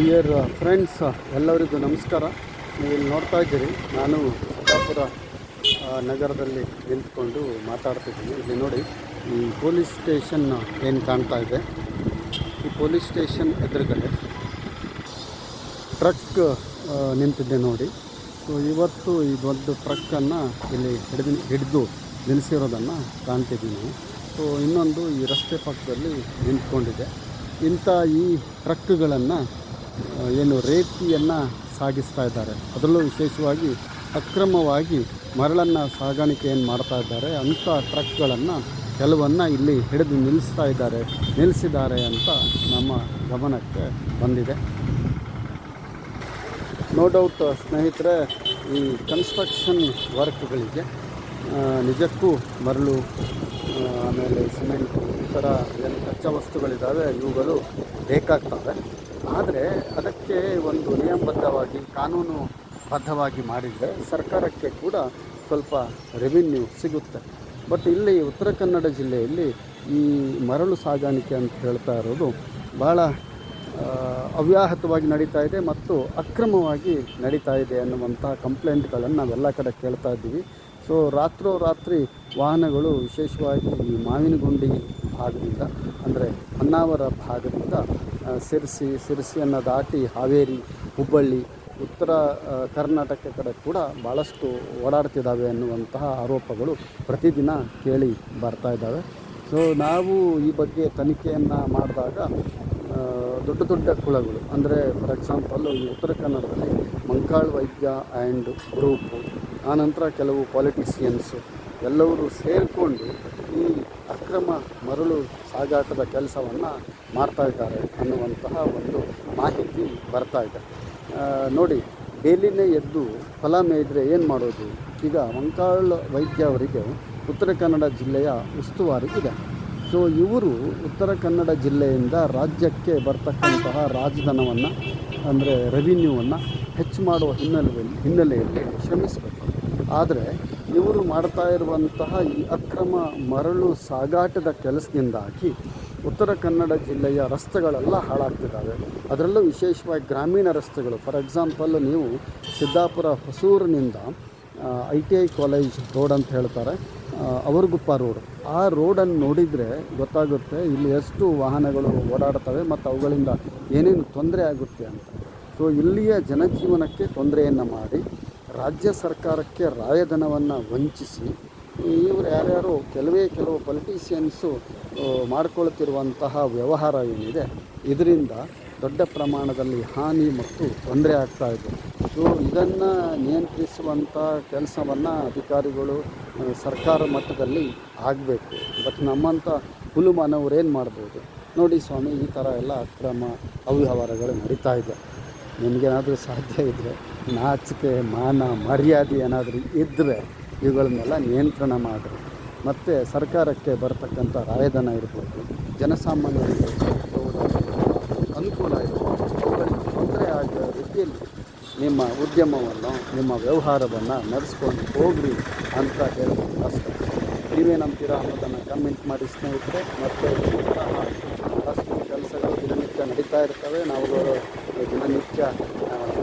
Dear friends, ಎಲ್ಲರಿಗೂ ನಮಸ್ಕಾರ. ನೀವು ಇಲ್ಲಿ ನೋಡ್ತಾ ಇದ್ದೀರಿ, ನಾನು ಸಿದ್ದಾಪುರ ನಗರದಲ್ಲಿ ನಿಂತ್ಕೊಂಡು ಮಾತಾಡ್ತಿದ್ದೀನಿ. ಇಲ್ಲಿ ನೋಡಿ, ಈ ಪೊಲೀಸ್ ಸ್ಟೇಷನ್ ಏನು ಕಾಣ್ತಾ ಇದೆ, ಈ ಪೊಲೀಸ್ ಸ್ಟೇಷನ್ ಎದುರುಗಡೆ ಟ್ರಕ್ ನಿಂತಿದೆ ನೋಡಿ. ಸೊ ಇವತ್ತು ಈ ದೊಡ್ಡ ಟ್ರಕ್ಕನ್ನು ಇಲ್ಲಿ ಹಿಡಿದು ನಿಲ್ಲಿಸಿರೋದನ್ನು ಕಾಣ್ತಿದ್ದೀವಿ. ಸೊ ಇನ್ನೊಂದು ಈ ರಸ್ತೆ ಪಕ್ಕದಲ್ಲಿ ನಿಂತ್ಕೊಂಡಿದೆ. ಇಂಥ ಈ ಟ್ರಕ್ಗಳನ್ನು ಏನು ರೇತಿಯನ್ನು ಸಾಗಿಸ್ತಾ ಇದ್ದಾರೆ, ಅದರಲ್ಲೂ ವಿಶೇಷವಾಗಿ ಅಕ್ರಮವಾಗಿ ಮರಳನ್ನು ಸಾಗಾಣಿಕೆಯನ್ನು ಮಾಡ್ತಾ ಇದ್ದಾರೆ. ಅಂಥ ಟ್ರಕ್ಗಳನ್ನು ಕೆಲವನ್ನು ಇಲ್ಲಿ ಹಿಡಿದು ನಿಲ್ಲಿಸಿದ್ದಾರೆ ಅಂತ ನಮ್ಮ ಗಮನಕ್ಕೆ ಬಂದಿದೆ. ನೋ ಡೌಟ್ ಸ್ನೇಹಿತರೆ, ಈ ಕನ್ಸ್ಟ್ರಕ್ಷನ್ ವರ್ಕ್ಗಳಿಗೆ ನಿಜಕ್ಕೂ ಮರಳು, ಆಮೇಲೆ ಸಿಮೆಂಟು, ಈ ಥರ ಏನು ಕಚ್ಚಾ ವಸ್ತುಗಳಿದ್ದಾವೆ ಇವುಗಳು ಬೇಕಾಗ್ತವೆ. ಆದರೆ ಅದಕ್ಕೆ ಒಂದು ನಿಯಮಬದ್ಧವಾಗಿ ಕಾನೂನುಬದ್ಧವಾಗಿ ಮಾಡಿದರೆ ಸರ್ಕಾರಕ್ಕೆ ಕೂಡ ಸ್ವಲ್ಪ ರೆವಿನ್ಯೂ ಸಿಗುತ್ತೆ. ಬಟ್ ಇಲ್ಲಿ ಉತ್ತರ ಕನ್ನಡ ಜಿಲ್ಲೆಯಲ್ಲಿ ಈ ಮರಳು ಸಾಗಾಣಿಕೆ ಅಂತ ಹೇಳ್ತಾ ಇರೋದು ಭಾಳ ಅವ್ಯಾಹತವಾಗಿ ನಡೀತಾ ಇದೆ ಮತ್ತು ಅಕ್ರಮವಾಗಿ ನಡೀತಾ ಇದೆ ಅನ್ನುವಂಥ ಕಂಪ್ಲೇಂಟ್ಗಳನ್ನು ನಾವೆಲ್ಲ ಕಡೆ ಕೇಳ್ತಾ ಇದ್ದೀವಿ. ಸೊ ರಾತ್ರೋರಾತ್ರಿ ವಾಹನಗಳು ವಿಶೇಷವಾಗಿ ಈ ಮಾವಿನಗುಂಡಿ ಭಾಗದಿಂದ, ಅಂದರೆ ಹೊನ್ನಾವರ ಭಾಗದಿಂದ ಸಿರ್ಸಿಯನ್ನು ದಾಟಿ ಹಾವೇರಿ, ಹುಬ್ಬಳ್ಳಿ, ಉತ್ತರ ಕರ್ನಾಟಕ ಕಡೆ ಕೂಡ ಭಾಳಷ್ಟು ಓಡಾಡ್ತಿದ್ದಾವೆ ಅನ್ನುವಂತಹ ಆರೋಪಗಳು ಪ್ರತಿದಿನ ಕೇಳಿ ಬರ್ತಾ ಇದ್ದಾವೆ. ಸೊ ನಾವು ಈ ಬಗ್ಗೆ ತನಿಖೆಯನ್ನು ಮಾಡಿದಾಗ ದೊಡ್ಡ ದೊಡ್ಡ ಕುಳಗಳು, ಅಂದರೆ ಫಾರ್ ಎಕ್ಸಾಂಪಲ್ ಈ ಉತ್ತರ ಕನ್ನಡದಲ್ಲಿ ಮಂಕಾಳ್ ವೈದ್ಯ ಆ್ಯಂಡ್ ಗ್ರೂಪು, ಆನಂತರ ಕೆಲವು ಪಾಲಿಟಿಷಿಯನ್ಸು ಎಲ್ಲರೂ ಸೇರಿಕೊಂಡು ಈ ಅಕ್ರಮ ಮರಳು ಸಾಗಾಟದ ಕೆಲಸವನ್ನು ಮಾಡ್ತಾ ಇದ್ದಾರೆ ಅನ್ನುವಂತಹ ಒಂದು ಮಾಹಿತಿ ಬರ್ತಾ ಇದೆ. ನೋಡಿ, ಡೈಲಿನೇ ಎದ್ದು ಫಲ ಮೇಯ್ದರೆ ಏನು ಮಾಡೋದು? ಈಗ ಮಂಕಾಳ್ ವೈದ್ಯ ಅವರಿಗೆ ಉತ್ತರ ಕನ್ನಡ ಜಿಲ್ಲೆಯ ಉಸ್ತುವಾರಿ ಇದೆ. ಸೊ ಇವರು ಉತ್ತರ ಕನ್ನಡ ಜಿಲ್ಲೆಯಿಂದ ರಾಜ್ಯಕ್ಕೆ ಬರ್ತಕ್ಕಂತಹ ರಾಜಧನವನ್ನು, ಅಂದರೆ ರೆವಿನ್ಯೂವನ್ನು ಹೆಚ್ಚು ಮಾಡುವ ಹಿನ್ನೆಲೆಯಲ್ಲಿ ಶ್ರಮಿಸಬೇಕು. ಆದರೆ ಇವರು ಮಾಡ್ತಾ ಇರುವಂತಹ ಈ ಅಕ್ರಮ ಮರಳು ಸಾಗಾಟದ ಕೆಲಸದಿಂದಾಗಿ ಉತ್ತರ ಕನ್ನಡ ಜಿಲ್ಲೆಯ ರಸ್ತೆಗಳೆಲ್ಲ ಹಾಳಾಗ್ತಿದ್ದಾವೆ. ಅದರಲ್ಲೂ ವಿಶೇಷವಾಗಿ ಗ್ರಾಮೀಣ ರಸ್ತೆಗಳು. ಫಾರ್ ಎಕ್ಸಾಂಪಲ್, ನೀವು ಸಿದ್ದಾಪುರ ಹೊಸೂರಿನಿಂದ ITI ಕಾಲೇಜ್ ರೋಡ್ ಅಂತ ಹೇಳ್ತಾರೆ, ಅವರಗುಪ್ಪ ರೋಡ್, ಆ ರೋಡನ್ನು ನೋಡಿದರೆ ಗೊತ್ತಾಗುತ್ತೆ ಇಲ್ಲಿ ಎಷ್ಟು ವಾಹನಗಳು ಓಡಾಡ್ತವೆ ಮತ್ತು ಅವುಗಳಿಂದ ಏನೇನು ತೊಂದರೆ ಆಗುತ್ತೆ ಅಂತ. ಸೊ ಇಲ್ಲಿಯ ಜನಜೀವನಕ್ಕೆ ತೊಂದರೆಯನ್ನು ಮಾಡಿ ರಾಜ್ಯ ಸರ್ಕಾರಕ್ಕೆ ರಾಯಧನವನ್ನು ವಂಚಿಸಿ ಇವರು ಯಾರ್ಯಾರು ಕೆಲವು ಪೊಲಿಟಿಷಿಯನ್ಸು ಮಾಡ್ಕೊಳ್ತಿರುವಂತಹ ವ್ಯವಹಾರ ಏನಿದೆ, ಇದರಿಂದ ದೊಡ್ಡ ಪ್ರಮಾಣದಲ್ಲಿ ಹಾನಿ ಮತ್ತು ತೊಂದರೆ ಆಗ್ತಾಯಿದೆ. ಸೊ ಇದನ್ನು ನಿಯಂತ್ರಿಸುವಂಥ ಕೆಲಸವನ್ನು ಅಧಿಕಾರಿಗಳು ಸರ್ಕಾರ ಮಟ್ಟದಲ್ಲಿ ಆಗಬೇಕು. ಬಟ್ ನಮ್ಮಂಥ ಹುಲುಮಾನವ್ರು ಏನು ಮಾಡ್ಬೋದು? ನೋಡಿ ಸ್ವಾಮಿ, ಈ ಥರ ಎಲ್ಲ ಅಕ್ರಮ ಅವ್ಯವಹಾರಗಳು ನಡೀತಾ ಇದೆ. ನಿಮಗೇನಾದರೂ ಸಾಧ್ಯ ಇದ್ದರೆ, ನಾಚಿಕೆ ಮಾನ ಮರ್ಯಾದೆ ಏನಾದರೂ ಇದ್ದರೆ ಇವುಗಳನ್ನೆಲ್ಲ ನಿಯಂತ್ರಣ ಮಾಡಿರಿ. ಮತ್ತು ಸರ್ಕಾರಕ್ಕೆ ಬರ್ತಕ್ಕಂಥ ರಾಯಧನ ಇರ್ಬೋದು, ಜನಸಾಮಾನ್ಯರಿಗೆ ಅನುಕೂಲ ಇರ್ಬೋದು, ಅವುಗಳಿಗೆ ತೊಂದರೆ ಆಗೋ ರೀತಿಯಲ್ಲಿ ನಿಮ್ಮ ಉದ್ಯಮವನ್ನು, ನಿಮ್ಮ ವ್ಯವಹಾರವನ್ನು ನಡೆಸ್ಕೊಂಡು ಹೋಗ್ರಿ ಅಂತ ಹೇಳ್ಬೋದು ಅಷ್ಟೇ. ನೀವೇನಂತೀರ ಅನ್ನೋದನ್ನು ಕಮೆಂಟ್ ಮಾಡಿ ಸ್ನೇಹಿತರೆ. ಮತ್ತು ಭಾಳಷ್ಟು ಕೆಲಸಗಳು ದಿನನಿತ್ಯ ನಡೀತಾ ಇರ್ತವೆ. ನಾವುಗಳು ದಿನನಿತ್ಯ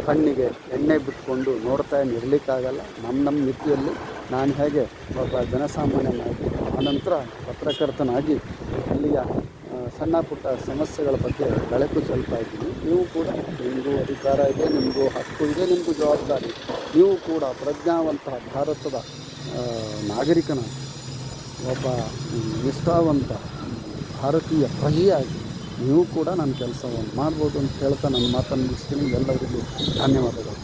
ಕಣ್ಣಿಗೆ ಎಣ್ಣೆ ಬಿಟ್ಕೊಂಡು ನೋಡ್ತಾ ಇರಲಿಕ್ಕಾಗಲ್ಲ. ನಮ್ಮ ಮಿತಿಯಲ್ಲಿ ನಾನು ಹೇಗೆ ಒಬ್ಬ ಜನಸಾಮಾನ್ಯನಾಗಿ, ಆನಂತರ ಪತ್ರಕರ್ತನಾಗಿ ಇಲ್ಲಿಯ ಸಣ್ಣ ಪುಟ್ಟ ಸಮಸ್ಯೆಗಳ ಬಗ್ಗೆ ಬೆಳಕು ಚೆಲ್ತಾ ಇದ್ದೀನಿ. ನೀವು ಕೂಡ, ನಿಮಗೂ ಅಧಿಕಾರ ಇದೆ, ನಿಮಗೂ ಹಕ್ಕು ಇದೆ, ನಿಮಗೂ ಜವಾಬ್ದಾರಿ. ನೀವು ಕೂಡ ಪ್ರಜ್ಞಾವಂತ ಭಾರತದ ನಾಗರಿಕನಾಗಿ, ಒಬ್ಬ ನಿಷ್ಠಾವಂತ ಭಾರತೀಯ ಪ್ರಜೆಯಾಗಿ ನೀವು ಕೂಡ ನನ್ನ ಕೆಲಸವನ್ನು ಮಾಡ್ಬೋದು ಅಂತ ಹೇಳ್ತಾ ನನ್ನ ಮಾತನ್ನು ಮುಗಿಸ್ತೀನಿ. ಎಲ್ಲರಿಗೂ ಧನ್ಯವಾದಗಳು.